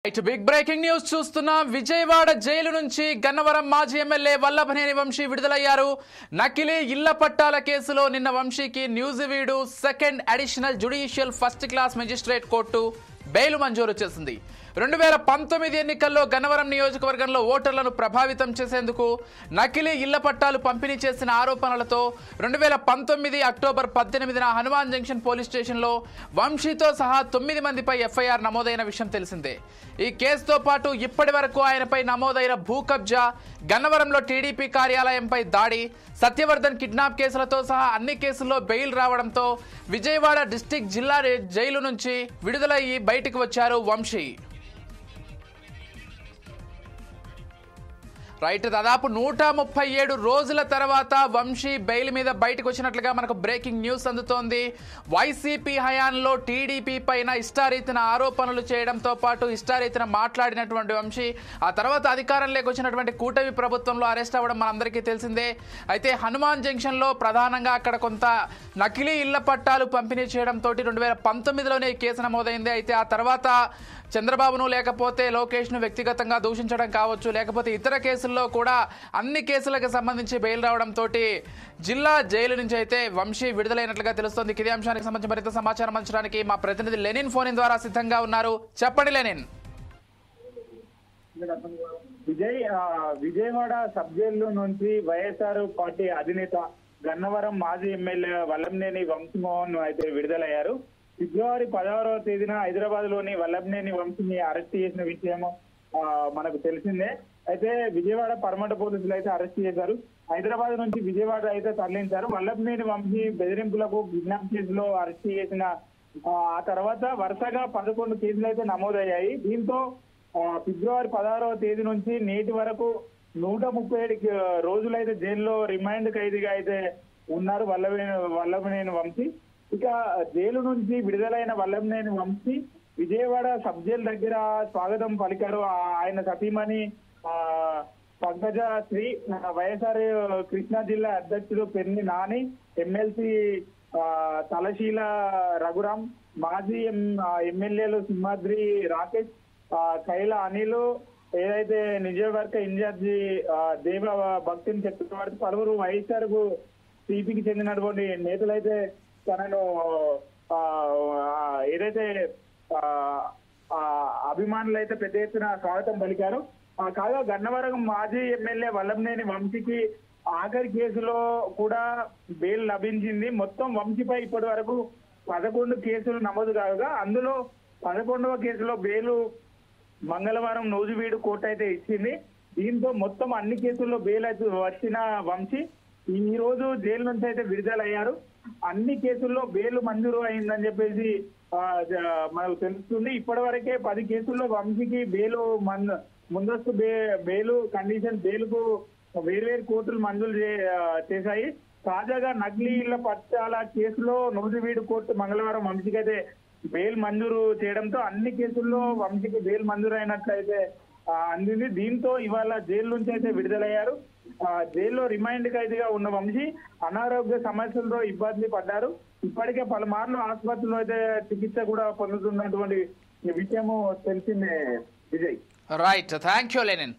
ఇటు big breaking news చూస్తున్నాం. Vijayawada jail నుంచి గన్నవరం మాజీ ఎమ్మెల్యే వల్లభనేని వంశీ విడుదలయ్యారు. నకిలీ ఇళ్ల పట్టాల కేసులో నిన్న వంశీకి Nuzvid second additional judicial first class magistrate court bail మంజూరు చేసింది. 2019 ఎన్నికల్లో గన్నవరం నియోజకవర్గంలో ఓటర్లను ప్రభావితం చేసేందుకు నకిలీ ఇళ్ల పట్టాలు పంపిణీ చేసిన ఆరోపణలతో 2019 అక్టోబర్ 18న హనుమాన్ జంక్షన్ పోలీస్ స్టేషన్లో వంశీతో సహా 9 మందిపై ఎఫ్ఐఆర్ నమోదైన విషయం తెలిసిందే. ఈ కేసుతో పాటు ఇప్పటి వరకు ఆయనపై నమోదైన భూ కబ్జా, గన్నవరంలో టీడీపీ కార్యాలయంపై దాడి, సత్యవర్ధన్ కిడ్నాప్ కేసులతో సహా అన్ని కేసుల్లో బెయిల్ రావడంతో విజయవాడ డిస్టిక్ జిల్లా జైలు నుంచి విడుదలయ్యి బయటకు వచ్చారు వంశీ. రైట్, దాదాపు 137 రోజుల తర్వాత వంశీ బెయిల్ మీద బయటకు వచ్చినట్లుగా మనకు బ్రేకింగ్ న్యూస్ అందుతోంది. వైసీపీ హయాంలో టీడీపీ పైన ఇష్టారీతిన ఆరోపణలు చేయడంతో పాటు ఇష్టారీతిన మాట్లాడినటువంటి వంశీ ఆ తర్వాత అధికారంలోకి వచ్చినటువంటి కూటమి ప్రభుత్వంలో అరెస్ట్ అవ్వడం మనందరికీ తెలిసిందే. అయితే హనుమాన్ జంక్షన్లో ప్రధానంగా అక్కడ కొంత నకిలీ ఇళ్ల పట్టాలు పంపిణీ చేయడంతో 2019లోనే ఈ కేసు నమోదైంది. అయితే ఆ తర్వాత చంద్రబాబును లేకపోతే లోకేష్ను వ్యక్తిగతంగా దూషించడం కావచ్చు, లేకపోతే ఇతర కేసుల్లో కూడా అన్ని కేసులకు సంబంధించి బెయిల్ రావడంతో జిల్లా జైలు నుంచి అయితే వంశీ విడుదలైనట్లుగా తెలుస్తోంది. ఇదే అంశానికి సంబంధించి మరింత సమాచారం అందించడానికి మా ప్రతినిధి లెనిన్ ఫోన్ ద్వారా సిద్ధంగా ఉన్నారు. చెప్పండి లెనిన్. విజయవాడ సబ్ జైలు నుంచి వైఎస్ఆర్ పార్టీ అధినేత గన్నవరం మాజీ ఎమ్మెల్యే వల్లభనేని వంశీమోహన్ అయితే విడుదలయ్యారు. ఫిబ్రవరి 16వ తేదీన హైదరాబాద్ లోని వల్లభనేని వంశీని అరెస్ట్ చేసిన విషయం మనకు తెలిసిందే. అయితే విజయవాడ పరమట పోలీసులు అయితే అరెస్ట్ చేశారు. హైదరాబాద్ నుంచి విజయవాడ అయితే తరలించారు. వల్లభనేని వంశీ బెదిరింపులకు కిడ్నాప్ కేసులో అరెస్ట్ చేసిన ఆ తర్వాత వరుసగా 11 కేసులు అయితే నమోదయ్యాయి. దీంతో ఫిబ్రవరి 16వ తేదీ నుంచి నేటి వరకు 137 రోజులైతే జైల్లో రిమాండ్ ఖైదీగా అయితే ఉన్నారు వల్లభనేని వంశీ. ఇక జైలు నుంచి విడుదలైన వల్లభనేని వంశీ విజయవాడ సబ్ జైలు దగ్గర స్వాగతం పలికారు. ఆయన సతీమణి పంకజశ్రీ, వైఎస్ఆర్ కృష్ణా జిల్లా అధ్యక్షుడు పెన్ని నాని, ఎమ్మెల్సీ తలశీల రఘురాం, మాజీ ఎమ్మెల్యేలు సింహాద్రి రాకేష్, కైల అనిల్, ఏదైతే నియోజకవర్గ ఇన్ఛార్జి దేవ భక్తిని చక్రవర్తి, పలువురు వైఎస్ఆర్ కు టీపీకి చెందినటువంటి నేతలైతే తనను ఏదైతే అభిమానులు అయితే పెద్ద ఎత్తున స్వాగతం పలికారు. కాగా గన్నవరం మాజీ ఎమ్మెల్యే వల్లభనేని వంశీకి ఆఖరి కేసులో కూడా బెయిల్ లభించింది. మొత్తం వంశీపై ఇప్పటి వరకు 11 కేసులు నమోదు కాగా అందులో 11వ కేసులో బెయిల్ మంగళవారం నూజివీడు కోర్టు అయితే ఇచ్చింది. దీంతో మొత్తం అన్ని కేసుల్లో బెయిల్ అయితే వచ్చిన వంశీ ఈ రోజు జైలు నుంచి అయితే విడుదలయ్యారు. అన్ని కేసుల్లో బెయిల్ మంజూరు అయిందని చెప్పేసి మనకు తెలుస్తుంది. ఇప్పటి వరకే 10 కేసుల్లో వంశీకి బెయిల్ ముందస్తు బెయిల్, కండిషన్ బెయిల్ కు వేర్వేరు కోర్టులు మంజూరు చేశాయి. తాజాగా నకిలీ ఇళ్ల పట్టాల కేసులో నూజివీడు కోర్టు మంగళవారం వంశీకి అయితే బెయిల్ మంజూరు చేయడంతో అన్ని కేసుల్లో వంశీకి బెయిల్ మంజూరు అయినట్లయితే అందింది. దీంతో ఇవాళ జైలు నుంచి అయితే విడుదలయ్యారు. జైల్లో రిమైండ్ ఖైదీగా ఉన్న వంశీ అనారోగ్య సమస్యలతో ఇబ్బంది పడ్డారు. ఇప్పటికే పలుమార్లు ఆసుపత్రిలో అయితే చికిత్స కూడా పొందుతున్నటువంటి విషయము తెలిసిందే Vijay. Right, thank you Lenin.